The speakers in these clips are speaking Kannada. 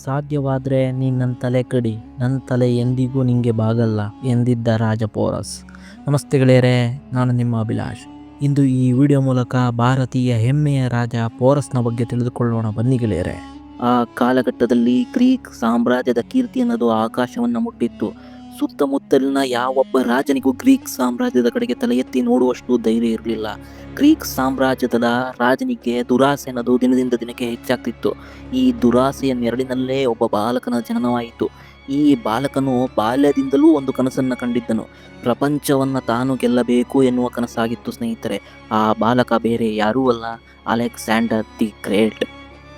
ಸಾಧ್ಯವಾದರೆ ನೀನು ನನ್ನ ತಲೆ ಕಡಿ, ನನ್ನ ತಲೆ ಎಂದಿಗೂ ನಿಂಗೆ ಬಾಗಲ್ಲ ಎಂದಿದ್ದ ರಾಜ ಪೋರಸ್. ನಮಸ್ತೆ ಗೆಳೆಯರೇ, ನಾನು ನಿಮ್ಮ ಅಭಿಲಾಷ್. ಇಂದು ಈ ವಿಡಿಯೋ ಮೂಲಕ ಭಾರತೀಯ ಹೆಮ್ಮೆಯ ರಾಜ ಪೋರಸ್ನ ಬಗ್ಗೆ ತಿಳಿದುಕೊಳ್ಳೋಣ ಬನ್ನಿ ಗೆಳೆಯರೇ. ಆ ಕಾಲಘಟ್ಟದಲ್ಲಿ ಗ್ರೀಕ್ ಸಾಮ್ರಾಜ್ಯದ ಕೀರ್ತಿ ಅನ್ನೋದು ಆಕಾಶವನ್ನು ಮುಟ್ಟಿತ್ತು. ಸುತ್ತಮುತ್ತಲಿನ ಯಾವೊಬ್ಬ ರಾಜನಿಗೂ ಗ್ರೀಕ್ ಸಾಮ್ರಾಜ್ಯದ ಕಡೆಗೆ ತಲೆ ಎತ್ತಿ ನೋಡುವಷ್ಟು ಧೈರ್ಯ ಇರಲಿಲ್ಲ. ಗ್ರೀಕ್ ಸಾಮ್ರಾಜ್ಯದ ರಾಜನಿಗೆ ದುರಾಸೆ ಅನ್ನೋದು ದಿನದಿಂದ ದಿನಕ್ಕೆ ಹೆಚ್ಚಾಗ್ತಿತ್ತು. ಈ ದುರಾಸೆಯ ನೆರಳಿನಲ್ಲೇ ಒಬ್ಬ ಬಾಲಕನ ಜನನವಾಯಿತು. ಈ ಬಾಲಕನು ಬಾಲ್ಯದಿಂದಲೂ ಒಂದು ಕನಸನ್ನು ಕಂಡಿದ್ದನು. ಪ್ರಪಂಚವನ್ನು ತಾನು ಗೆಲ್ಲಬೇಕು ಎನ್ನುವ ಕನಸಾಗಿತ್ತು ಸ್ನೇಹಿತರೆ. ಆ ಬಾಲಕ ಬೇರೆ ಯಾರೂ ಅಲ್ಲ, ಅಲೆಕ್ಸಾಂಡರ್ ದಿ ಗ್ರೇಟ್.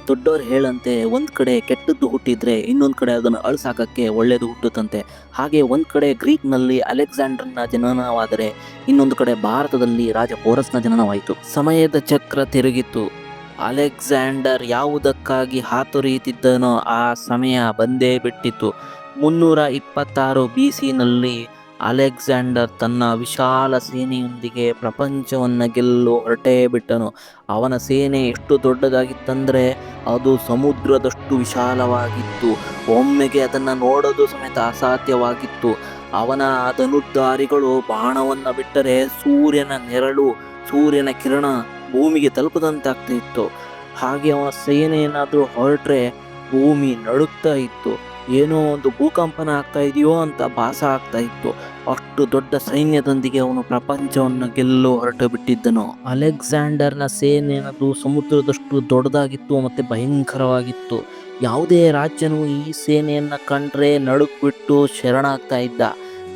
ದೊಡ್ಡವರು ಹೇಳಂತೆ, ಒಂದು ಕಡೆ ಕೆಟ್ಟದ್ದು ಹುಟ್ಟಿದ್ರೆ ಇನ್ನೊಂದು ಕಡೆ ಅದನ್ನು ಅಳಿಸಾಕಕ್ಕೆ ಒಳ್ಳೆಯದು ಹುಟ್ಟುತ್ತಂತೆ. ಹಾಗೆ ಒಂದು ಕಡೆ ಗ್ರೀಕ್ನಲ್ಲಿ ಅಲೆಕ್ಸಾಂಡರ್ನ ಜನನವಾದರೆ ಇನ್ನೊಂದು ಕಡೆ ಭಾರತದಲ್ಲಿ ರಾಜ ಪೋರಸ್ನ ಜನನವಾಯಿತು. ಸಮಯದ ಚಕ್ರ ತಿರುಗಿತು. ಅಲೆಕ್ಸಾಂಡರ್ ಯಾವುದಕ್ಕಾಗಿ ಹಾತೊರೆಯುತ್ತಿದ್ದನೋ ಆ ಸಮಯ ಬಂದೇ ಬಿಟ್ಟಿತು. 326 BC ಅಲೆಕ್ಸಾಂಡರ್ ತನ್ನ ವಿಶಾಲ ಸೇನೆಯೊಂದಿಗೆ ಪ್ರಪಂಚವನ್ನು ಗೆಲ್ಲಲು ಹೊರಟೇ ಬಿಟ್ಟನು. ಅವನ ಸೇನೆ ಎಷ್ಟು ದೊಡ್ಡದಾಗಿತ್ತಂದರೆ ಅದು ಸಮುದ್ರದಷ್ಟು ವಿಶಾಲವಾಗಿತ್ತು. ಒಮ್ಮೆಗೆ ಅದನ್ನು ನೋಡೋದು ಸಮೇತ ಅಸಾಧ್ಯವಾಗಿತ್ತು. ಅವನ ಧನುರ್ಧಾರಿಗಳು ಬಾಣವನ್ನು ಬಿಟ್ಟರೆ ಸೂರ್ಯನ ನೆರಳು, ಸೂರ್ಯನ ಕಿರಣ ಭೂಮಿಗೆ ತಲುಪದಂತಾಗ್ತಾ ಇತ್ತು. ಹಾಗೆ ಅವನ ಸೇನೆ ಏನಾದರೂ ಹೊರಟ್ರೆ ಭೂಮಿ ನಡುಗ್ತಾ ಇತ್ತು. ಏನೋ ಒಂದು ಭೂಕಂಪನ ಆಗ್ತಾ ಇದೆಯೋ ಅಂತ ಭಾಸ ಆಗ್ತಾ ಇತ್ತು. ಅಷ್ಟು ದೊಡ್ಡ ಸೈನ್ಯದೊಂದಿಗೆ ಅವನು ಪ್ರಪಂಚವನ್ನು ಗೆಲ್ಲಲು ಹೊರಟು ಬಿಟ್ಟಿದ್ದನು. ಅಲೆಕ್ಸಾಂಡರ್ನ ಸೇನೆ ಅನ್ನೋದು ಸಮುದ್ರದಷ್ಟು ದೊಡ್ಡದಾಗಿತ್ತು ಮತ್ತು ಭಯಂಕರವಾಗಿತ್ತು. ಯಾವುದೇ ರಾಜ್ಯನು ಈ ಸೇನೆಯನ್ನು ಕಂಡ್ರೆ ನಡುಗ್ಬಿಟ್ಟು ಶರಣಾಗ್ತಾ ಇದ್ದ.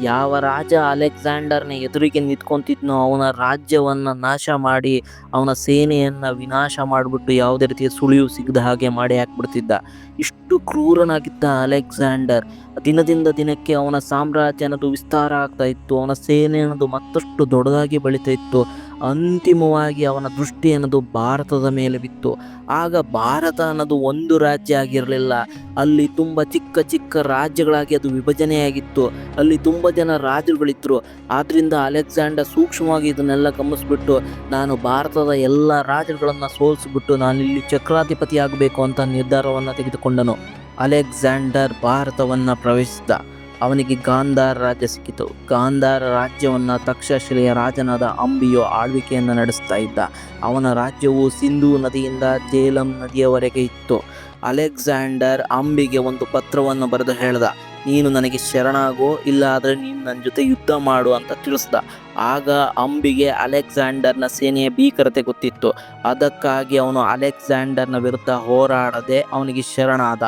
ಯಾವ ರಾಜ ಅಲೆಕ್ಸಾಂಡರ್ನ ಎದುರಿಗೆ ನಿಂತ್ಕೊಂತಿದ್ನೋ ಅವನ ರಾಜ್ಯವನ್ನು ನಾಶ ಮಾಡಿ, ಅವನ ಸೇನೆಯನ್ನು ವಿನಾಶ ಮಾಡಿಬಿಟ್ಟು ಯಾವುದೇ ರೀತಿಯ ಸುಳಿವು ಸಿಗದ ಹಾಗೆ ಮಾಡಿ ಹಾಕ್ಬಿಡ್ತಿದ್ದ. ಇಷ್ಟು ಕ್ರೂರನಾಗಿದ್ದ ಅಲೆಕ್ಸಾಂಡರ್ ದಿನದಿಂದ ದಿನಕ್ಕೆ ಅವನ ಸಾಮ್ರಾಜ್ಯ ಅನ್ನೋದು ವಿಸ್ತಾರ ಆಗ್ತಾ ಇತ್ತು. ಅವನ ಸೇನೆ ಅನ್ನೋದು ಮತ್ತಷ್ಟು ದೊಡ್ಡದಾಗಿ ಬೆಳೀತಾ ಇತ್ತು. ಅಂತಿಮವಾಗಿ ಅವನ ದೃಷ್ಟಿ ಅನ್ನೋದು ಭಾರತದ ಮೇಲೆ ಬಿತ್ತು. ಆಗ ಭಾರತ ಅನ್ನೋದು ಒಂದು ರಾಜ್ಯ ಆಗಿರಲಿಲ್ಲ, ಅಲ್ಲಿ ತುಂಬ ಚಿಕ್ಕ ಚಿಕ್ಕ ರಾಜ್ಯಗಳಾಗಿ ಅದು ವಿಭಜನೆಯಾಗಿತ್ತು. ಅಲ್ಲಿ ತುಂಬ ಜನ ರಾಜರುಗಳಿದ್ರು. ಆದ್ದರಿಂದ ಅಲೆಕ್ಸಾಂಡರ್ ಸೂಕ್ಷ್ಮವಾಗಿ ಇದನ್ನೆಲ್ಲ ಗಮನಿಸ್ಬಿಟ್ಟು, ನಾನು ಭಾರತದ ಎಲ್ಲ ರಾಜರುಗಳನ್ನು ಸೋಲಿಸ್ಬಿಟ್ಟು ನಾನಿಲ್ಲಿ ಚಕ್ರಾಧಿಪತಿ ಆಗಬೇಕು ಅಂತ ನಿರ್ಧಾರವನ್ನು ತೆಗೆದುಕೊಂಡನು. ಅಲೆಕ್ಸಾಂಡರ್ ಭಾರತವನ್ನು ಪ್ರವೇಶಿಸಿದ. ಅವನಿಗೆ ಗಾಂಧಾರ ರಾಜ್ಯ ಸಿಕ್ಕಿತು. ಗಾಂಧಾರ ರಾಜ್ಯವನ್ನು ತಕ್ಷಶಿಲೆಯ ರಾಜನಾದ ಅಂಬಿಯು ಆಳ್ವಿಕೆಯನ್ನು ನಡೆಸ್ತಾ ಇದ್ದ. ಅವನ ರಾಜ್ಯವು ಸಿಂಧೂ ನದಿಯಿಂದ ಜೇಲಂ ನದಿಯವರೆಗೆ ಇತ್ತು. ಅಲೆಕ್ಸಾಂಡರ್ ಅಂಬಿಗೆ ಒಂದು ಪತ್ರವನ್ನು ಬರೆದು ಹೇಳ್ದ, ನೀನು ನನಗೆ ಶರಣಾಗೋ, ಇಲ್ಲಾದರೆ ನೀನು ನನ್ನ ಜೊತೆ ಯುದ್ಧ ಮಾಡು ಅಂತ ತಿಳಿಸ್ದ. ಆಗ ಅಂಬಿಗೆ ಅಲೆಕ್ಸಾಂಡರ್ನ ಸೇನೆಯ ಭೀಕರತೆ ಗೊತ್ತಿತ್ತು. ಅದಕ್ಕಾಗಿ ಅವನು ಅಲೆಕ್ಸಾಂಡರ್ನ ವಿರುದ್ಧ ಹೋರಾಡದೆ ಅವನಿಗೆ ಶರಣಾದ.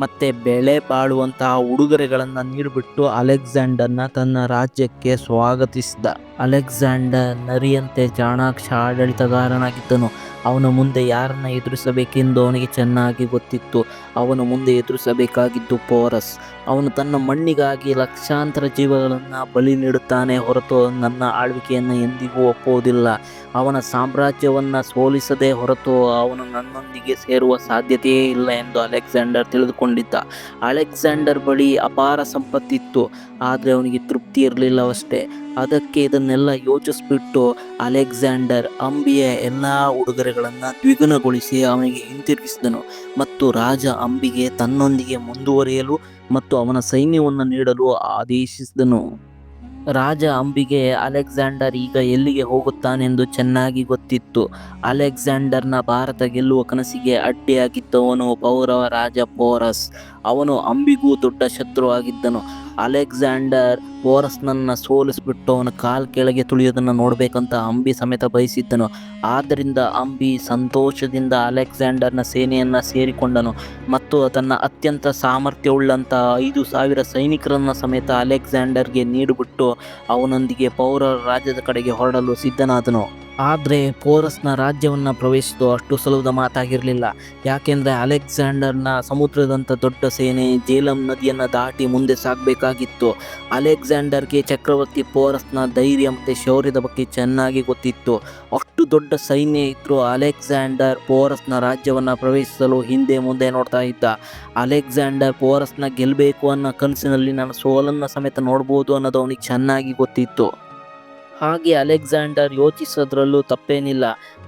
ಮತ್ತೆ ಬೆಲೆ ಬಾಳುವಂತಹ ಉಡುಗೊರೆಗಳನ್ನು ನೀಡಿಬಿಟ್ಟು ಅಲೆಕ್ಸಾಂಡರ್ನ ತನ್ನ ರಾಜ್ಯಕ್ಕೆ ಸ್ವಾಗತಿಸಿದ. ಅಲೆಕ್ಸಾಂಡರ್ ನರಿಯಂತೆ ಚಾಣಾಕ್ಷ ಆಡಳಿತಗಾರನಾಗಿದ್ದನು. ಅವನ ಮುಂದೆ ಯಾರನ್ನ ಎದುರಿಸಬೇಕೆಂದು ಅವನಿಗೆ ಚೆನ್ನಾಗಿ ಗೊತ್ತಿತ್ತು. ಅವನು ಮುಂದೆ ಎದುರಿಸಬೇಕಾಗಿದ್ದು ಪೋರಸ್. ಅವನು ತನ್ನ ಮಣ್ಣಿಗಾಗಿ ಲಕ್ಷಾಂತರ ಜೀವಗಳನ್ನು ಬಲಿ ನೀಡುತ್ತಾನೆ ಹೊರತು ನನ್ನ ಆಳ್ವಿಕೆಯನ್ನು ಎಂದಿಗೂ ಒಪ್ಪುವುದಿಲ್ಲ. ಅವನ ಸಾಮ್ರಾಜ್ಯವನ್ನು ಸೋಲಿಸದೆ ಹೊರತು ಅವನು ನನ್ನೊಂದಿಗೆ ಸೇರುವ ಸಾಧ್ಯತೆಯೇ ಇಲ್ಲ ಎಂದು ಅಲೆಕ್ಸಾಂಡರ್ ತಿಳಿದುಕೊಂಡಿದ್ದ. ಅಲೆಕ್ಸಾಂಡರ್ ಬಳಿ ಅಪಾರ ಸಂಪತ್ತಿತ್ತು, ಆದರೆ ಅವನಿಗೆ ತೃಪ್ತಿ ಇರಲಿಲ್ಲವಷ್ಟೇ. ಅದಕ್ಕೆ ಇದನ್ನೆಲ್ಲ ಯೋಚಿಸ್ಬಿಟ್ಟು ಅಲೆಕ್ಸಾಂಡರ್ ಅಂಬಿಯ ಎಲ್ಲ ಉಡುಗೊರೆಗಳನ್ನು ದ್ವಿಗುಣಗೊಳಿಸಿ ಅವನಿಗೆ ಹಿಂತಿರುಗಿಸಿದನು ಮತ್ತು ರಾಜ ಅಂಬಿಗೆ ತನ್ನೊಂದಿಗೆ ಮುಂದುವರಿಯಲು ಮತ್ತು ಅವನ ಸೈನ್ಯವನ್ನು ನೀಡಲು ಆದೇಶಿಸಿದನು. ರಾಜ ಅಂಬಿಗೆ ಅಲೆಕ್ಸಾಂಡರ್ ಈಗ ಎಲ್ಲಿಗೆ ಹೋಗುತ್ತಾನೆಂದು ಚೆನ್ನಾಗಿ ಗೊತ್ತಿತ್ತು. ಅಲೆಕ್ಸಾಂಡರ್ನ ಭಾರತ ಗೆಲ್ಲುವ ಕನಸಿಗೆ ಅಡ್ಡಿಯಾಗಿದ್ದವನು ಪೌರವ ರಾಜ ಪೋರಸ್. ಅವನು ಅಂಬಿಗೂ ದೊಡ್ಡ ಶತ್ರುವಾಗಿದ್ದನು. ಅಲೆಕ್ಸಾಂಡರ್ ಪೋರಸ್ನನ್ನು ಸೋಲಿಸಿಬಿಟ್ಟು ಅವನ ಕಾಲ್ ಕೆಳಗೆ ತುಳಿಯೋದನ್ನು ನೋಡಬೇಕಂತ ಅಂಬಿ ಸಮೇತ ಬಯಸಿದ್ದನು. ಆದ್ದರಿಂದ ಅಂಬಿ ಸಂತೋಷದಿಂದ ಅಲೆಕ್ಸಾಂಡರ್ನ ಸೇನೆಯನ್ನು ಸೇರಿಕೊಂಡನು ಮತ್ತು ತನ್ನ ಅತ್ಯಂತ ಸಾಮರ್ಥ್ಯವುಳ್ಳಂಥ 5,000 ಸೈನಿಕರನ್ನು ಸಮೇತ ಅಲೆಕ್ಸಾಂಡರ್ಗೆ ನೀಡಿಬಿಟ್ಟು ಅವನೊಂದಿಗೆ ಪೌರವ ರಾಜ್ಯದ ಕಡೆಗೆ ಹೊರಡಲು ಸಿದ್ಧನಾದನು. ಆದರೆ ಪೋರಸ್ನ ರಾಜ್ಯವನ್ನು ಪ್ರವೇಶಿಸುವುದು ಅಷ್ಟು ಸುಲಭದ ಮಾತಾಗಿರಲಿಲ್ಲ. ಯಾಕೆಂದರೆ ಅಲೆಕ್ಸಾಂಡರ್ನ ಸಮುದ್ರದಂಥ ದೊಡ್ಡ ಸೇನೆ ಜೇಲಂ ನದಿಯನ್ನು ದಾಟಿ ಮುಂದೆ ಸಾಗಬೇಕಾಗಿತ್ತು. ಅಲೆಕ್ಸಾಂಡರ್ಗೆ ಚಕ್ರವರ್ತಿ ಪೋರಸ್ನ ಧೈರ್ಯ ಮತ್ತು ಶೌರ್ಯದ ಬಗ್ಗೆ ಚೆನ್ನಾಗಿ ಗೊತ್ತಿತ್ತು. ಅಷ್ಟು ದೊಡ್ಡ ಸೈನ್ಯ ಇದ್ದರೂ ಅಲೆಕ್ಸಾಂಡರ್ ಪೋರಸ್ನ ರಾಜ್ಯವನ್ನು ಪ್ರವೇಶಿಸಲು ಹಿಂದೆ ಮುಂದೆ ನೋಡ್ತಾ ಇದ್ದ. ಅಲೆಕ್ಸಾಂಡರ್ ಪೋರಸ್ನ ಗೆಲ್ಲಬೇಕು ಅನ್ನೋ ಕನಸಿನಲ್ಲಿ ನಾನು ಸೋಲನ್ನು ಸಮೇತ ನೋಡ್ಬೋದು ಅನ್ನೋದು ಅವನಿಗೆ ಚೆನ್ನಾಗಿ ಗೊತ್ತಿತ್ತು. ಹಾಗೆ ಅಲೆಕ್ಸಾಂಡರ್ ಯೋಚಿಸೋದ್ರಲ್ಲೂ ತಪ್ಪೇನಿಲ್ಲ.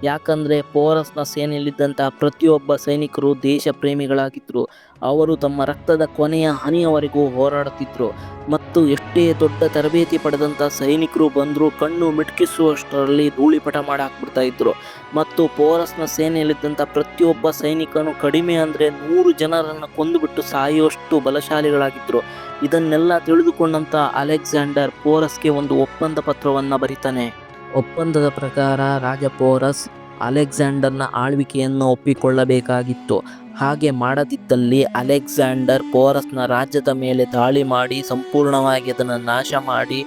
ಯಾಕಂದರೆ ಪೋರಸ್ನ ಸೇನೆಯಲ್ಲಿದ್ದಂಥ ಪ್ರತಿಯೊಬ್ಬ ಸೈನಿಕರು ದೇಶ ಪ್ರೇಮಿಗಳಾಗಿದ್ದರು. ಅವರು ತಮ್ಮ ರಕ್ತದ ಕೊನೆಯ ಹನಿಯವರೆಗೂ ಹೋರಾಡುತ್ತಿದ್ದರು ಮತ್ತು ಎಷ್ಟೇ ದೊಡ್ಡ ತರಬೇತಿ ಪಡೆದಂಥ ಸೈನಿಕರು ಬಂದರೂ ಕಣ್ಣು ಮಿಟುಕಿಸುವಷ್ಟರಲ್ಲಿ ಧೂಳಿಪಟ ಮಾಡಾಕ್ಬಿಡ್ತಾ ಇದ್ರು. ಮತ್ತು ಪೋರಸ್ನ ಸೇನೆಯಲ್ಲಿದ್ದಂಥ ಪ್ರತಿಯೊಬ್ಬ ಸೈನಿಕನು ಕಡಿಮೆ ಅಂದರೆ 100 ಜನರನ್ನು ಕೊಂದುಬಿಟ್ಟು ಸಾಯುವಷ್ಟು ಬಲಶಾಲಿಗಳಾಗಿದ್ದರು. ಇದನ್ನೆಲ್ಲ ತಿಳಿದುಕೊಂಡಂಥ ಅಲೆಕ್ಸಾಂಡರ್ ಪೋರಸ್ಗೆ ಒಂದು ಒಪ್ಪಂದ ಪತ್ರವನ್ನು ಬರೀತಾನೆ. ಒಪ್ಪಂದದ ಪ್ರಕಾರ ರಾಜ ಪೋರಸ್ ಅಲೆಕ್ಸಾಂಡರ್ನ ಆಳ್ವಿಕೆಯನ್ನು ಒಪ್ಪಿಕೊಳ್ಳಬೇಕಾಗಿತ್ತು. ಹಾಗೆ ಮಾಡದಿದ್ದಲ್ಲಿ ಅಲೆಕ್ಸಾಂಡರ್ ಪೋರಸ್ನ ರಾಜ್ಯದ ಮೇಲೆ ದಾಳಿ ಮಾಡಿ ಸಂಪೂರ್ಣವಾಗಿ ಅದನ್ನು ನಾಶ ಮಾಡಿ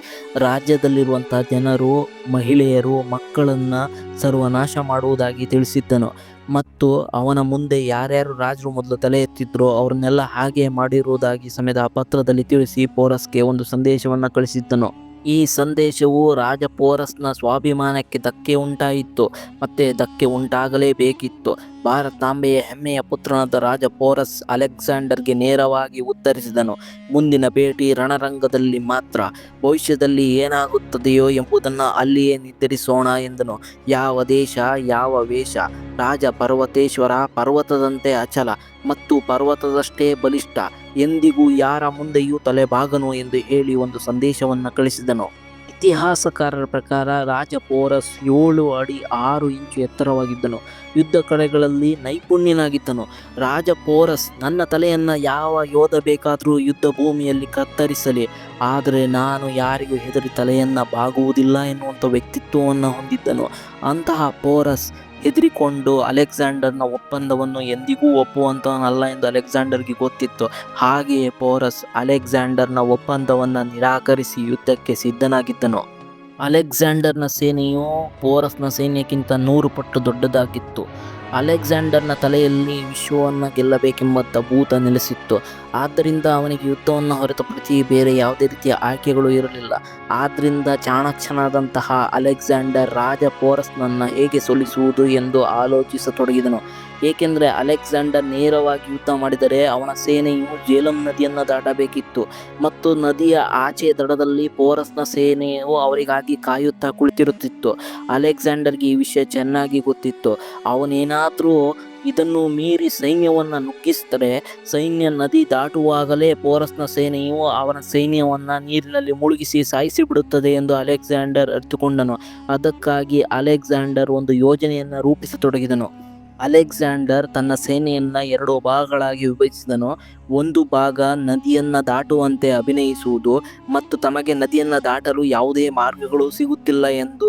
ರಾಜ್ಯದಲ್ಲಿರುವಂಥ ಜನರು, ಮಹಿಳೆಯರು, ಮಕ್ಕಳನ್ನು ಸರ್ವನಾಶ ಮಾಡುವುದಾಗಿ ತಿಳಿಸಿದ್ದನು. ಮತ್ತು ಅವನ ಮುಂದೆ ಯಾರ್ಯಾರು ರಾಜರು ಮೊದಲು ತಲೆ ಎತ್ತಿದ್ರೋ ಅವ್ರನ್ನೆಲ್ಲ ಹಾಗೆ ಮಾಡಿರುವುದಾಗಿ ಸಮೇತ ಆ ಪತ್ರದಲ್ಲಿ ತಿಳಿಸಿ ಪೋರಸ್ಗೆ ಒಂದು ಸಂದೇಶವನ್ನು ಕಳಿಸಿದ್ದನು. ಈ ಸಂದೇಶವು ರಾಜ ಪೋರಸ್ನ ಸ್ವಾಭಿಮಾನಕ್ಕೆ ಧಕ್ಕೆ ಉಂಟಾಯಿತು ಮತ್ತು ಧಕ್ಕೆ ಉಂಟಾಗಲೇಬೇಕಿತ್ತು. ಭಾರತಾಂಬೆಯ ಹೆಮ್ಮೆಯ ಪುತ್ರನಾದ ರಾಜ ಪೋರಸ್ ಅಲೆಕ್ಸಾಂಡರ್ಗೆ ನೇರವಾಗಿ ಉತ್ತರಿಸಿದನು. ಮುಂದಿನ ಭೇಟಿ ರಣರಂಗದಲ್ಲಿ ಮಾತ್ರ, ಭವಿಷ್ಯದಲ್ಲಿ ಏನಾಗುತ್ತದೆಯೋ ಎಂಬುದನ್ನು ಅಲ್ಲಿಯೇ ನಿರ್ಧರಿಸೋಣ ಎಂದನು. ಯಾವ ದೇಶ, ಯಾವ ವೇಷ, ರಾಜ ಪರ್ವತೇಶ್ವರ ಪರ್ವತದಂತೆ ಅಚಲ ಮತ್ತು ಪರ್ವತದಷ್ಟೇ ಬಲಿಷ್ಠ, ಎಂದಿಗೂ ಯಾರ ಮುಂದೆಯೂ ತಲೆಬಾಗನು ಎಂದು ಹೇಳಿ ಒಂದು ಸಂದೇಶವನ್ನು ಕಳಿಸಿದನು. ಇತಿಹಾಸಕಾರರ ಪ್ರಕಾರ ರಾಜ ಪೋರಸ್ 7 ಅಡಿ 6 ಇಂಚು ಎತ್ತರವಾಗಿದ್ದನು. ಯುದ್ಧ ಕಲೆಗಳಲ್ಲಿ ನೈಪುಣ್ಯನಾಗಿದ್ದನು. ರಾಜ ಪೋರಸ್, ನನ್ನ ತಲೆಯನ್ನು ಯಾವ ಯೋಧ ಬೇಕಾದರೂ ಯುದ್ಧ ಭೂಮಿಯಲ್ಲಿ ಕತ್ತರಿಸಲಿ, ಆದರೆ ನಾನು ಯಾರಿಗೂ ಹೆದರಿ ತಲೆಯನ್ನು ಬಾಗುವುದಿಲ್ಲ ಎನ್ನುವಂಥ ವ್ಯಕ್ತಿತ್ವವನ್ನು ಹೊಂದಿದ್ದನು. ಅಂತಹ ಪೋರಸ್ ಹೆದರಿಕೊಂಡು ಅಲೆಕ್ಸಾಂಡರ್ನ ಒಪ್ಪಂದವನ್ನು ಎಂದಿಗೂ ಒಪ್ಪುವಂತವನಲ್ಲ ಎಂದು ಅಲೆಕ್ಸಾಂಡರ್ಗೆ ಗೊತ್ತಿತ್ತು. ಹಾಗೆಯೇ ಪೋರಸ್ ಅಲೆಕ್ಸಾಂಡರ್ನ ಒಪ್ಪಂದವನ್ನು ನಿರಾಕರಿಸಿ ಯುದ್ಧಕ್ಕೆ ಸಿದ್ಧನಾಗಿದ್ದನು. ಅಲೆಕ್ಸಾಂಡರ್ನ ಸೇನೆಯು ಪೋರಸ್ನ ಸೈನ್ಯಕ್ಕಿಂತ 100 ಪಟ್ಟು ದೊಡ್ಡದಾಗಿತ್ತು. ಅಲೆಕ್ಸಾಂಡರ್ನ ತಲೆಯಲ್ಲಿ ವಿಶ್ವವನ್ನು ಗೆಲ್ಲಬೇಕೆಂಬ ಭೂತ ನೆಲೆಸಿತ್ತು. ಆದ್ದರಿಂದ ಅವನಿಗೆ ಯುದ್ಧವನ್ನು ಹೊರತುಪಡಿಸಿ ಬೇರೆ ಯಾವುದೇ ರೀತಿಯ ಆಯ್ಕೆಗಳು ಇರಲಿಲ್ಲ. ಆದ್ದರಿಂದ ಚಾಣಾಕ್ಷನಾದಂತಹ ಅಲೆಕ್ಸಾಂಡರ್ ರಾಜ ಪೋರಸ್ನನ್ನು ಹೇಗೆ ಸೋಲಿಸುವುದು ಎಂದು ಆಲೋಚಿಸತೊಡಗಿದನು. ಏಕೆಂದರೆ ಅಲೆಕ್ಸಾಂಡರ್ ನೇರವಾಗಿ ಯುದ್ಧ ಮಾಡಿದರೆ ಅವನ ಸೇನೆಯು ಜೇಲಂ ನದಿಯನ್ನು ದಾಟಬೇಕಿತ್ತು ಮತ್ತು ನದಿಯ ಆಚೆ ದಡದಲ್ಲಿ ಪೋರಸ್ನ ಸೇನೆಯು ಅವರಿಗಾಗಿ ಕಾಯುತ್ತಾ ಕುಳಿತಿರುತ್ತಿತ್ತು. ಅಲೆಕ್ಸಾಂಡರ್ಗೆ ಈ ವಿಷಯ ಚೆನ್ನಾಗಿ ಗೊತ್ತಿತ್ತು. ಅವನೇನಾದರೂ ಇದನ್ನು ಮೀರಿ ಸೈನ್ಯವನ್ನು ನುಗ್ಗಿಸಿದರೆ ಸೈನ್ಯ ನದಿ ದಾಟುವಾಗಲೇ ಪೋರಸ್ನ ಸೇನೆಯು ಅವನ ಸೈನ್ಯವನ್ನು ನೀರಿನಲ್ಲಿ ಮುಳುಗಿಸಿ ಸಾಯಿಸಿಬಿಡುತ್ತದೆ ಎಂದು ಅಲೆಕ್ಸಾಂಡರ್ ಅರಿತುಕೊಂಡನು. ಅದಕ್ಕಾಗಿ ಅಲೆಕ್ಸಾಂಡರ್ ಒಂದು ಯೋಜನೆಯನ್ನು ರೂಪಿಸತೊಡಗಿದನು. ಅಲೆಕ್ಸಾಂಡರ್ ತನ್ನ ಸೇನೆಯನ್ನು 2 ಭಾಗಗಳಾಗಿ ವಿಭಜಿಸಿದನು. ಒಂದು ಭಾಗ ನದಿಯನ್ನು ದಾಟುವಂತೆ ಅಭಿನಯಿಸುವುದು ಮತ್ತು ತಮಗೆ ನದಿಯನ್ನು ದಾಟಲು ಯಾವುದೇ ಮಾರ್ಗಗಳು ಸಿಗುತ್ತಿಲ್ಲ ಎಂದು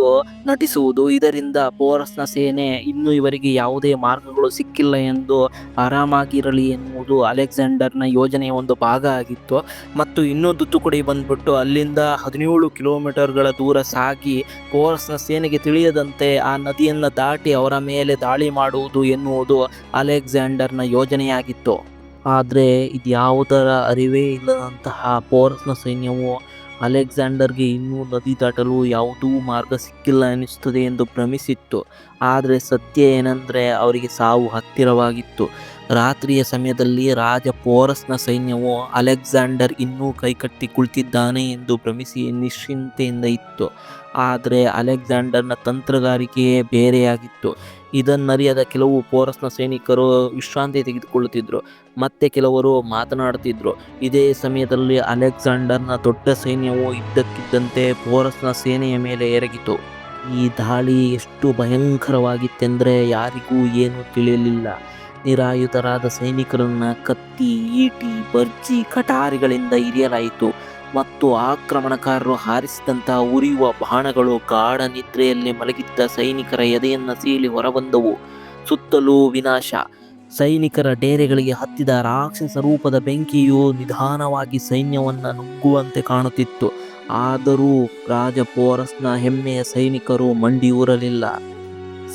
ನಟಿಸುವುದು. ಇದರಿಂದ ಪೋರಸ್ನ ಸೇನೆ ಇನ್ನೂ ಇವರಿಗೆ ಯಾವುದೇ ಮಾರ್ಗಗಳು ಸಿಕ್ಕಿಲ್ಲ ಎಂದು ಆರಾಮಾಗಿರಲಿ ಎನ್ನುವುದು ಅಲೆಕ್ಸಾಂಡರ್ನ ಯೋಜನೆಯ ಒಂದು ಭಾಗ ಆಗಿತ್ತು. ಮತ್ತು ಇನ್ನೊಂದು ತುಕಡಿ ಬಂದ್ಬಿಟ್ಟು ಅಲ್ಲಿಂದ 17 ಕಿಲೋಮೀಟರ್ಗಳ ದೂರ ಸಾಗಿ ಪೋರಸ್ನ ಸೇನೆಗೆ ತಿಳಿಯದಂತೆ ಆ ನದಿಯನ್ನು ದಾಟಿ ಅವರ ಮೇಲೆ ದಾಳಿ ಮಾಡುವುದು ಎನ್ನುವುದು ಅಲೆಕ್ಸಾಂಡರ್ನ ಯೋಜನೆಯಾಗಿತ್ತು. ಆದರೆ ಇದ್ಯಾವುದರ ಅರಿವೇ ಇಲ್ಲದಂತಹ ಪೋರಸ್ನ ಸೈನ್ಯವು ಅಲೆಕ್ಸಾಂಡರ್ಗೆ ಇನ್ನೂ ನದಿ ದಾಟಲು ಯಾವುದೂ ಮಾರ್ಗ ಸಿಕ್ಕಿಲ್ಲ ಎನಿಸುತ್ತದೆ ಎಂದು ಭ್ರಮಿಸಿತ್ತು. ಆದರೆ ಸತ್ಯ ಏನೆಂದರೆ ಅವರಿಗೆ ಸಾವು ಹತ್ತಿರವಾಗಿತ್ತು. ರಾತ್ರಿಯ ಸಮಯದಲ್ಲಿ ರಾಜ ಪೋರಸ್ನ ಸೈನ್ಯವು ಅಲೆಕ್ಸಾಂಡರ್ ಇನ್ನೂ ಕೈಕಟ್ಟಿ ಕುಳಿತಿದ್ದಾನೆ ಎಂದು ಭ್ರಮಿಸಿ ನಿಶ್ಚಿಂತೆಯಿಂದ ಇತ್ತು. ಆದರೆ ಅಲೆಕ್ಸಾಂಡರ್ನ ತಂತ್ರಗಾರಿಕೆಯೇ ಬೇರೆಯಾಗಿತ್ತು. ಇದನ್ನರಿಯದ ಕೆಲವು ಪೋರಸ್ನ ಸೈನಿಕರು ವಿಶ್ರಾಂತಿ ತೆಗೆದುಕೊಳ್ಳುತ್ತಿದ್ದರು, ಮತ್ತೆ ಕೆಲವರು ಮಾತನಾಡುತ್ತಿದ್ದರು. ಇದೇ ಸಮಯದಲ್ಲಿ ಅಲೆಕ್ಸಾಂಡರ್ನ ದೊಡ್ಡ ಸೈನ್ಯವು ಇದ್ದಕ್ಕಿದ್ದಂತೆ ಪೋರಸ್ನ ಸೇನೆಯ ಮೇಲೆ ಎರಗಿತು. ಈ ದಾಳಿ ಎಷ್ಟು ಭಯಂಕರವಾಗಿತ್ತೆಂದರೆ ಯಾರಿಗೂ ಏನೂ ತಿಳಿಯಲಿಲ್ಲ. ನಿರಾಯುಧರಾದ ಸೈನಿಕರನ್ನು ಕತ್ತಿ, ಈಟಿ, ಬರ್ಜಿ, ಕಟಾರಿಗಳಿಂದ ಇರಿಯಲಾಯಿತು ಮತ್ತು ಆಕ್ರಮಣಕಾರರು ಹಾರಿಸಿದಂಥ ಉರಿಯುವ ಬಾಣಗಳು ಗಾಢ ನಿದ್ರೆಯಲ್ಲಿ ಮಲಗಿದ್ದ ಸೈನಿಕರ ಎದೆಯನ್ನು ಸೀಳಿ ಹೊರಬಂದವು. ಸುತ್ತಲೂ ವಿನಾಶ. ಸೈನಿಕರ ಡೇರೆಗಳಿಗೆ ಹತ್ತಿದ ರಾಕ್ಷಸ ರೂಪದ ಬೆಂಕಿಯು ನಿಧಾನವಾಗಿ ಸೈನ್ಯವನ್ನು ನುಗ್ಗುವಂತೆ ಕಾಣುತ್ತಿತ್ತು. ಆದರೂ ರಾಜ ಪೋರಸ್ನ ಹೆಮ್ಮೆಯ ಸೈನಿಕರು ಮಂಡಿಯೂರಲಿಲ್ಲ.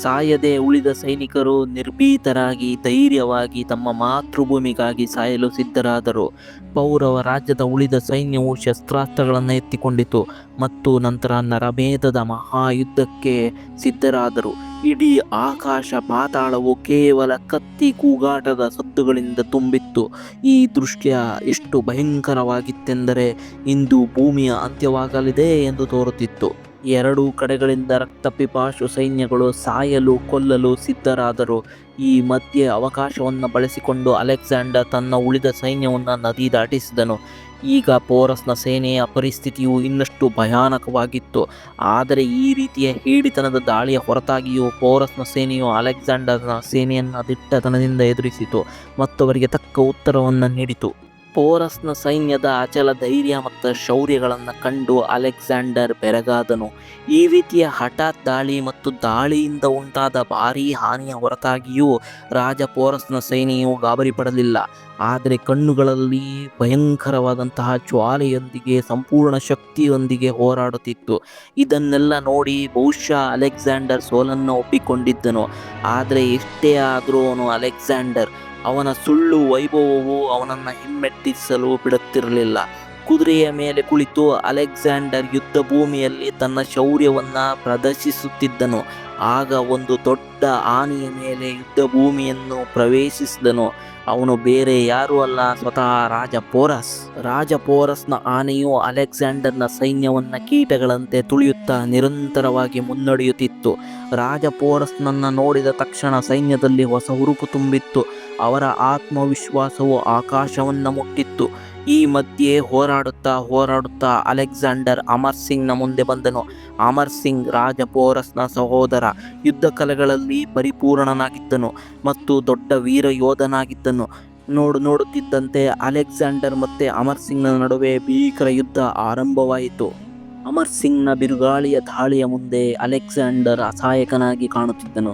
ಸಾಯದೆ ಉಳಿದ ಸೈನಿಕರು ನಿರ್ಭೀತರಾಗಿ ಧೈರ್ಯವಾಗಿ ತಮ್ಮ ಮಾತೃಭೂಮಿಗಾಗಿ ಸಾಯಲು ಸಿದ್ಧರಾದರು. ಪೌರವ ರಾಜ್ಯದ ಉಳಿದ ಸೈನ್ಯವು ಶಸ್ತ್ರಾಸ್ತ್ರಗಳನ್ನು ಎತ್ತಿಕೊಂಡಿತು ಮತ್ತು ನಂತರ ನರಮೇಧದ ಮಹಾಯುದ್ಧಕ್ಕೆ ಸಿದ್ಧರಾದರು. ಇಡೀ ಆಕಾಶ ಪಾತಾಳವು ಕೇವಲ ಕತ್ತಿ ಕೂಗಾಟದ ಸದ್ದುಗಳಿಂದ ತುಂಬಿತ್ತು. ಈ ದೃಶ್ಯ ಎಷ್ಟು ಭಯಂಕರವಾಗಿತ್ತೆಂದರೆ ಇಂದು ಭೂಮಿಯ ಅಂತ್ಯವಾಗಲಿದೆ ಎಂದು ತೋರುತ್ತಿತ್ತು. ಎರಡೂ ಕಡೆಗಳಿಂದ ರಕ್ತಪಿಪಾಸು ಸೈನ್ಯಗಳು ಸಾಯಲು ಕೊಲ್ಲಲು ಸಿದ್ಧರಾದರು. ಈ ಮಧ್ಯೆ ಅವಕಾಶವನ್ನು ಬಳಸಿಕೊಂಡು ಅಲೆಕ್ಸಾಂಡರ್ ತನ್ನ ಉಳಿದ ಸೈನ್ಯವನ್ನು ನದಿ ದಾಟಿಸಿದನು. ಈಗ ಪೋರಸ್ನ ಸೇನೆಯ ಪರಿಸ್ಥಿತಿಯು ಇನ್ನಷ್ಟು ಭಯಾನಕವಾಗಿತ್ತು. ಆದರೆ ಈ ರೀತಿಯ ಹೇಡಿತನದ ದಾಳಿಯ ಹೊರತಾಗಿಯೂ ಪೋರಸ್ನ ಸೇನೆಯು ಅಲೆಕ್ಸಾಂಡರ್ನ ಸೇನೆಯನ್ನು ದಿಟ್ಟತನದಿಂದ ಎದುರಿಸಿತು ಮತ್ತು ಅವರಿಗೆ ತಕ್ಕ ಉತ್ತರವನ್ನು ನೀಡಿತು. ಪೋರಸ್ನ ಸೈನ್ಯದ ಅಚಲ ಧೈರ್ಯ ಮತ್ತು ಶೌರ್ಯಗಳನ್ನು ಕಂಡು ಅಲೆಕ್ಸಾಂಡರ್ ಬೆರಗಾದನು. ಈ ರೀತಿಯ ಹಠಾತ್ ದಾಳಿ ಮತ್ತು ದಾಳಿಯಿಂದ ಉಂಟಾದ ಭಾರೀ ಹಾನಿಯ ಹೊರತಾಗಿಯೂ ರಾಜ ಪೋರಸ್ನ ಸೇನೆಯು ಗಾಬರಿ ಪಡಲಿಲ್ಲ. ಆದರೆ ಕಣ್ಣುಗಳಲ್ಲಿ ಭಯಂಕರವಾದಂತಹ ಜ್ವಾಲೆಯೊಂದಿಗೆ ಸಂಪೂರ್ಣ ಶಕ್ತಿಯೊಂದಿಗೆ ಹೋರಾಡುತ್ತಿತ್ತು. ಇದನ್ನೆಲ್ಲ ನೋಡಿ ಬಹುಶಃ ಅಲೆಕ್ಸಾಂಡರ್ ಸೋಲನ್ನು ಒಪ್ಪಿಕೊಂಡಿದ್ದನು. ಆದರೆ ಎಷ್ಟೇ ಆದರೂ ಅವನು ಅಲೆಕ್ಸಾಂಡರ್. ಅವನ ಸುಳ್ಳು ವೈಭವವು ಅವನನ್ನು ಹಿಮ್ಮೆಟ್ಟಿಸಲು ಬಿಡುತ್ತಿರಲಿಲ್ಲ. ಕುದುರೆಯ ಮೇಲೆ ಕುಳಿತು ಅಲೆಕ್ಸಾಂಡರ್ ಯುದ್ಧ ಭೂಮಿಯಲ್ಲಿ ತನ್ನ ಶೌರ್ಯವನ್ನು ಪ್ರದರ್ಶಿಸುತ್ತಿದ್ದನು. ಆಗ ಒಂದು ದೊಡ್ಡ ಆನೆಯ ಮೇಲೆ ಯುದ್ಧ ಭೂಮಿಯನ್ನು ಪ್ರವೇಶಿಸಿದನು. ಅವನು ಬೇರೆ ಯಾರೂ ಅಲ್ಲ, ಸ್ವತಃ ರಾಜ ಪೋರಸ್. ರಾಜ ಪೋರಸ್ನ ಆನೆಯು ಅಲೆಕ್ಸಾಂಡರ್ನ ಸೈನ್ಯವನ್ನು ಕೀಟಗಳಂತೆ ತುಳಿಯುತ್ತಾ ನಿರಂತರವಾಗಿ ಮುನ್ನಡೆಯುತ್ತಿತ್ತು. ರಾಜ ಪೋರಸ್ನನ್ನು ನೋಡಿದ ತಕ್ಷಣ ಸೈನ್ಯದಲ್ಲಿ ಹೊಸ ಹುರುಪು ತುಂಬಿತ್ತು. ಅವರ ಆತ್ಮವಿಶ್ವಾಸವು ಆಕಾಶವನ್ನು ಮುಟ್ಟಿತ್ತು. ಈ ಮಧ್ಯೆ ಹೋರಾಡುತ್ತಾ ಅಲೆಕ್ಸಾಂಡರ್ ಅಮರ್ ಸಿಂಗ್ನ ಮುಂದೆ ಬಂದನು. ಅಮರ್ ಸಿಂಗ್ ರಾಜ ಪೋರಸ್ನ ಸಹೋದರ, ಯುದ್ಧ ಕಲೆಗಳಲ್ಲಿ ಪರಿಪೂರ್ಣನಾಗಿದ್ದನು ಮತ್ತು ದೊಡ್ಡ ವೀರ ಯೋಧನಾಗಿದ್ದನು. ನೋಡುತ್ತಿದ್ದಂತೆ ಅಲೆಕ್ಸಾಂಡರ್ ಮತ್ತು ಅಮರ್ ಸಿಂಗ್ನ ನಡುವೆ ಭೀಕರ ಯುದ್ಧ ಆರಂಭವಾಯಿತು. ಅಮರ್ ಸಿಂಗ್ನ ಬಿರುಗಾಳಿಯ ದಾಳಿಯ ಮುಂದೆ ಅಲೆಕ್ಸಾಂಡರ್ ಅಸಹಾಯಕನಾಗಿ ಕಾಣುತ್ತಿದ್ದನು.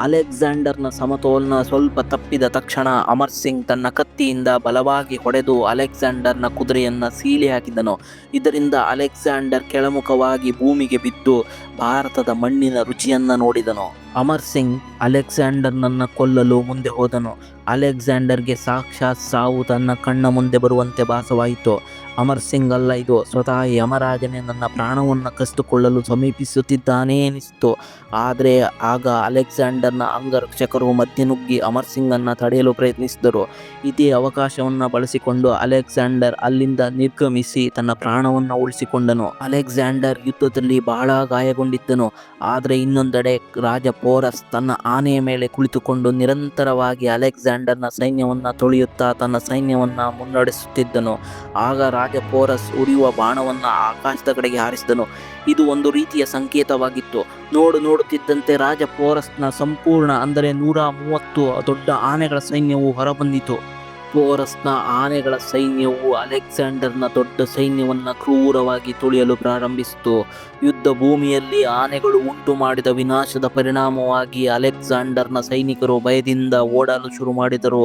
ಅಲೆಕ್ಸಾಂಡರ್ನ ಸಮತೋಲನ ಸ್ವಲ್ಪ ತಪ್ಪಿದ ತಕ್ಷಣ ಅಮರ್ ಸಿಂಗ್ ತನ್ನ ಕತ್ತಿಯಿಂದ ಬಲವಾಗಿ ಹೊಡೆದು ಅಲೆಕ್ಸಾಂಡರ್ನ ಕುದುರೆಯನ್ನು ಸೀಳಿ ಹಾಕಿದನು. ಇದರಿಂದ ಅಲೆಕ್ಸಾಂಡರ್ ಕೆಳಮುಖವಾಗಿ ಭೂಮಿಗೆ ಬಿದ್ದು ಭಾರತದ ಮಣ್ಣಿನ ರುಚಿಯನ್ನು ನೋಡಿದನು. ಅಮರ್ ಸಿಂಗ್ ಅಲೆಕ್ಸಾಂಡರ್ನನ್ನು ಕೊಲ್ಲಲು ಮುಂದೆ ಹೋದನು. ಅಲೆಕ್ಸಾಂಡರ್ಗೆ ಸಾಕ್ಷಾತ್ ಸಾವು ತನ್ನ ಕಣ್ಣ ಮುಂದೆ ಬರುವಂತೆ ಭಾಸವಾಯಿತು. ಅಮರ್ ಸಿಂಗ್ ಅಲ್ಲ, ಇದು ಸ್ವತಃ ಯಮರಾಜನೇ ನನ್ನ ಪ್ರಾಣವನ್ನು ಕಸಿದುಕೊಳ್ಳಲು ಸಮೀಪಿಸುತ್ತಿದ್ದಾನೇ ಎನಿಸಿತು. ಆದರೆ ಆಗ ಅಲೆಕ್ಸಾಂಡರ್ನ ಅಂಗರಕ್ಷಕರು ಮಧ್ಯೆ ನುಗ್ಗಿ ಅಮರ್ ಸಿಂಗನ್ನು ತಡೆಯಲು ಪ್ರಯತ್ನಿಸಿದರು. ಇದೇ ಅವಕಾಶವನ್ನು ಬಳಸಿಕೊಂಡು ಅಲೆಕ್ಸಾಂಡರ್ ಅಲ್ಲಿಂದ ನಿರ್ಗಮಿಸಿ ತನ್ನ ಪ್ರಾಣವನ್ನು ಉಳಿಸಿಕೊಂಡನು. ಅಲೆಕ್ಸಾಂಡರ್ ಯುದ್ಧದಲ್ಲಿ ಬಹಳ ಗಾಯಗೊಂಡಿದ್ದನು. ಆದರೆ ಇನ್ನೊಂದೆಡೆ ರಾಜ ಪೋರಸ್ ತನ್ನ ಆನೆಯ ಮೇಲೆ ಕುಳಿತುಕೊಂಡು ನಿರಂತರವಾಗಿ ಅಲೆಕ್ಸಾಂಡರ್ನ ಸೈನ್ಯವನ್ನು ತೊಳೆಯುತ್ತಾ ತನ್ನ ಸೈನ್ಯವನ್ನು ಮುನ್ನಡೆಸುತ್ತಿದ್ದನು. ಆಗ ರಾಜ ಪೋರಸ್ ಉರಿಯುವ ಬಾಣವನ್ನು ಆಕಾಶದ ಕಡೆಗೆ ಹಾರಿಸಿದನು. ಇದು ಒಂದು ರೀತಿಯ ಸಂಕೇತವಾಗಿತ್ತು. ನೋಡುತ್ತಿದ್ದಂತೆ ರಾಜ ಪೋರಸ್ನ ಸಂಪೂರ್ಣ ಅಂದರೆ 130 ದೊಡ್ಡ ಆನೆಗಳ ಸೈನ್ಯವು ಹೊರಬಂದಿತು. ಪೋರಸ್ನ ಆನೆಗಳ ಸೈನ್ಯವು ಅಲೆಕ್ಸಾಂಡರ್ನ ದೊಡ್ಡ ಸೈನ್ಯವನ್ನು ಕ್ರೂರವಾಗಿ ತುಳಿಯಲು ಪ್ರಾರಂಭಿಸಿತು. ಯುದ್ಧ ಭೂಮಿಯಲ್ಲಿ ಆನೆಗಳು ಉಂಟು ಮಾಡಿದ ವಿನಾಶದ ಪರಿಣಾಮವಾಗಿ ಅಲೆಕ್ಸಾಂಡರ್ನ ಸೈನಿಕರು ಭಯದಿಂದ ಓಡಲು ಶುರು ಮಾಡಿದರು.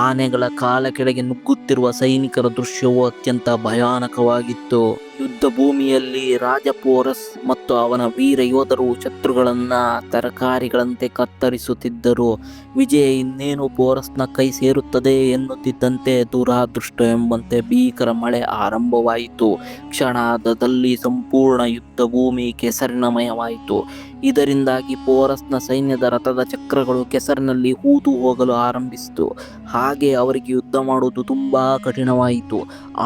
ಆನೆಗಳ ಕಾಲ ಕೆಳಗೆ ನುಗ್ಗುತ್ತಿರುವ ಸೈನಿಕರ ದೃಶ್ಯವು ಅತ್ಯಂತ ಭಯಾನಕವಾಗಿತ್ತು. ಯುದ್ಧ ಭೂಮಿಯಲ್ಲಿ ರಾಜ ಪೋರಸ್ ಮತ್ತು ಅವನ ವೀರ ಯೋಧರು ಶತ್ರುಗಳನ್ನು ತರಕಾರಿಗಳಂತೆ ಕತ್ತರಿಸುತ್ತಿದ್ದರು. ವಿಜಯ ಇನ್ನೇನು ಪೋರಸ್ನ ಕೈ ಸೇರುತ್ತದೆ ಎನ್ನುತ್ತಿದ್ದಂತೆ ದುರಾದೃಷ್ಟ ಎಂಬಂತೆ ಭೀಕರ ಮಳೆ ಆರಂಭವಾಯಿತು. ಕ್ಷಣಾರ್ಧದಲ್ಲಿ ಸಂಪೂರ್ಣ ಯುದ್ಧ ಭೂಮಿ ಕೆಸರಿನಮಯವಾಯಿತು. ಇದರಿಂದಾಗಿ ಪೋರಸ್ನ ಸೈನ್ಯದ ರಥದ ಚಕ್ರಗಳು ಕೆಸರಿನಲ್ಲಿ ಹೂತು ಹೋಗಲು ಆರಂಭಿಸಿತು. ಹಾಗೆ ಅವರಿಗೆ ಯುದ್ಧ ಮಾಡುವುದು ತುಂಬಾ ಕಠಿಣವಾಯಿತು.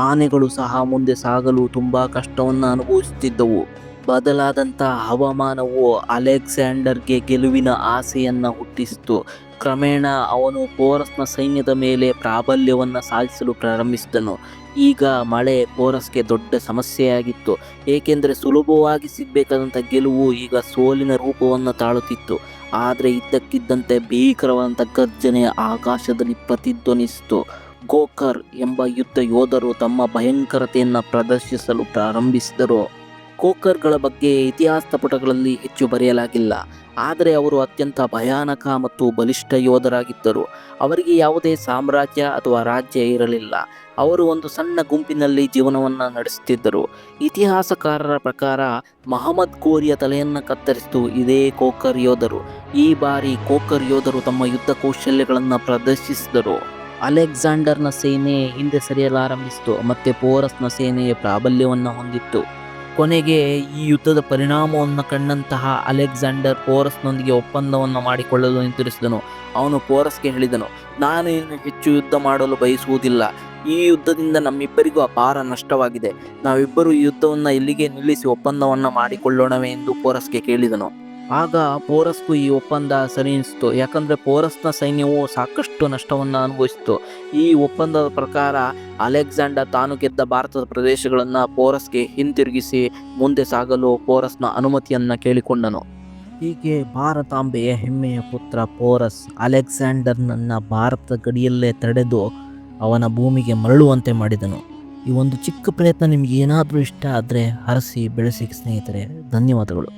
ಆನೆಗಳು ಸಹ ಮುಂದೆ ಸಾಗಲು ತುಂಬಾ ಕಷ್ಟವನ್ನು ಅನುಭವಿಸುತ್ತಿದ್ದವು. ಬದಲಾದಂಥ ಹವಾಮಾನವು ಅಲೆಕ್ಸಾಂಡರ್ಗೆ ಗೆಲುವಿನ ಆಸೆಯನ್ನು ಹುಟ್ಟಿಸಿತು. ಕ್ರಮೇಣ ಅವನು ಪೋರಸ್ನ ಸೈನ್ಯದ ಮೇಲೆ ಪ್ರಾಬಲ್ಯವನ್ನು ಸಾಧಿಸಲು ಪ್ರಾರಂಭಿಸಿದನು. ಈಗ ಮಳೆ ಪೋರಸ್ಗೆ ದೊಡ್ಡ ಸಮಸ್ಯೆಯಾಗಿತ್ತು. ಏಕೆಂದರೆ ಸುಲಭವಾಗಿ ಸಿಗಬೇಕಾದಂಥ ಗೆಲುವು ಈಗ ಸೋಲಿನ ರೂಪವನ್ನು ತಾಳುತ್ತಿತ್ತು. ಆದರೆ ಇದ್ದಕ್ಕಿದ್ದಂತೆ ಭೀಕರವಾದಂಥ ಗರ್ಜನೆ ಆಕಾಶದಲ್ಲಿ ಪ್ರತಿಧ್ವನಿಸಿತು. ಗೋಕರ್ ಎಂಬ ಯುದ್ಧ ಯೋಧರು ತಮ್ಮ ಭಯಂಕರತೆಯನ್ನು ಪ್ರದರ್ಶಿಸಲು ಪ್ರಾರಂಭಿಸಿದರು. ಗೋಕರ್ಗಳ ಬಗ್ಗೆ ಇತಿಹಾಸದ ಪುಟಗಳಲ್ಲಿ ಹೆಚ್ಚು ಬರೆಯಲಾಗಿಲ್ಲ. ಆದರೆ ಅವರು ಅತ್ಯಂತ ಭಯಾನಕ ಮತ್ತು ಬಲಿಷ್ಠ ಯೋಧರಾಗಿದ್ದರು. ಅವರಿಗೆ ಯಾವುದೇ ಸಾಮ್ರಾಜ್ಯ ಅಥವಾ ರಾಜ್ಯ ಇರಲಿಲ್ಲ. ಅವರು ಒಂದು ಸಣ್ಣ ಗುಂಪಿನಲ್ಲಿ ಜೀವನವನ್ನು ನಡೆಸುತ್ತಿದ್ದರು. ಇತಿಹಾಸಕಾರರ ಪ್ರಕಾರ ಮಹಮ್ಮದ್ ಗೋರಿಯ ತಲೆಯನ್ನು ಕತ್ತರಿಸಿತು ಇದೇ ಗೋಕರ್ ಯೋಧರು. ಈ ಬಾರಿ ಗೋಕರ್ ಯೋಧರು ತಮ್ಮ ಯುದ್ಧ ಕೌಶಲ್ಯಗಳನ್ನು ಪ್ರದರ್ಶಿಸಿದರು. ಅಲೆಕ್ಸಾಂಡರ್ನ ಸೇನೆ ಹಿಂದೆ ಸರಿಯಲಾರಂಭಿಸಿತು ಮತ್ತು ಪೋರಸ್ನ ಸೇನೆ ಪ್ರಾಬಲ್ಯವನ್ನು ಹೊಂದಿತ್ತು. ಕೊನೆಗೆ ಈ ಯುದ್ಧದ ಪರಿಣಾಮವನ್ನು ಕಂಡಂತಹ ಅಲೆಕ್ಸಾಂಡರ್ ಪೋರಸ್ನೊಂದಿಗೆ ಒಪ್ಪಂದವನ್ನು ಮಾಡಿಕೊಳ್ಳಲು ನಿರ್ಧರಿಸಿದನು. ಅವನು ಪೋರಸ್ಗೆ ಹೇಳಿದನು, ನಾನು ಇನ್ನು ಹೆಚ್ಚು ಯುದ್ಧ ಮಾಡಲು ಬಯಸುವುದಿಲ್ಲ. ಈ ಯುದ್ಧದಿಂದ ನಮ್ಮಿಬ್ಬರಿಗೂ ಅಪಾರ ನಷ್ಟವಾಗಿದೆ. ನಾವಿಬ್ಬರು ಈ ಯುದ್ಧವನ್ನು ಇಲ್ಲಿಗೆ ನಿಲ್ಲಿಸಿ ಒಪ್ಪಂದವನ್ನು ಮಾಡಿಕೊಳ್ಳೋಣವೇ ಎಂದು ಪೋರಸ್ಗೆ ಕೇಳಿದನು. ಆಗ ಪೋರಸ್ಗೂ ಈ ಒಪ್ಪಂದ ಸರಿ ಅನಿಸಿತು. ಯಾಕಂದರೆ ಪೋರಸ್ನ ಸೈನ್ಯವು ಸಾಕಷ್ಟು ನಷ್ಟವನ್ನು ಅನುಭವಿಸಿತು. ಈ ಒಪ್ಪಂದದ ಪ್ರಕಾರ ಅಲೆಕ್ಸಾಂಡರ್ ತಾನು ಗೆದ್ದ ಭಾರತದ ಪ್ರದೇಶಗಳನ್ನು ಪೋರಸ್ಗೆ ಹಿಂತಿರುಗಿಸಿ ಮುಂದೆ ಸಾಗಲು ಪೋರಸ್ನ ಅನುಮತಿಯನ್ನು ಕೇಳಿಕೊಂಡನು. ಹೀಗೆ ಭಾರತಾಂಬೆಯ ಹೆಮ್ಮೆಯ ಪುತ್ರ ಪೋರಸ್ ಅಲೆಕ್ಸಾಂಡರ್ನನ್ನು ಭಾರತದ ಗಡಿಯಲ್ಲೇ ತಡೆದು ಅವನ ಭೂಮಿಗೆ ಮರಳುವಂತೆ ಮಾಡಿದನು. ಈ ಒಂದು ಚಿಕ್ಕ ಪ್ರಯತ್ನ ನಿಮ್ಗೆ ಏನಾದರೂ ಇಷ್ಟ ಆದರೆ ಹರಸಿ ಬೆಳೆಸಿ ಸ್ನೇಹಿತರೆ. ಧನ್ಯವಾದಗಳು.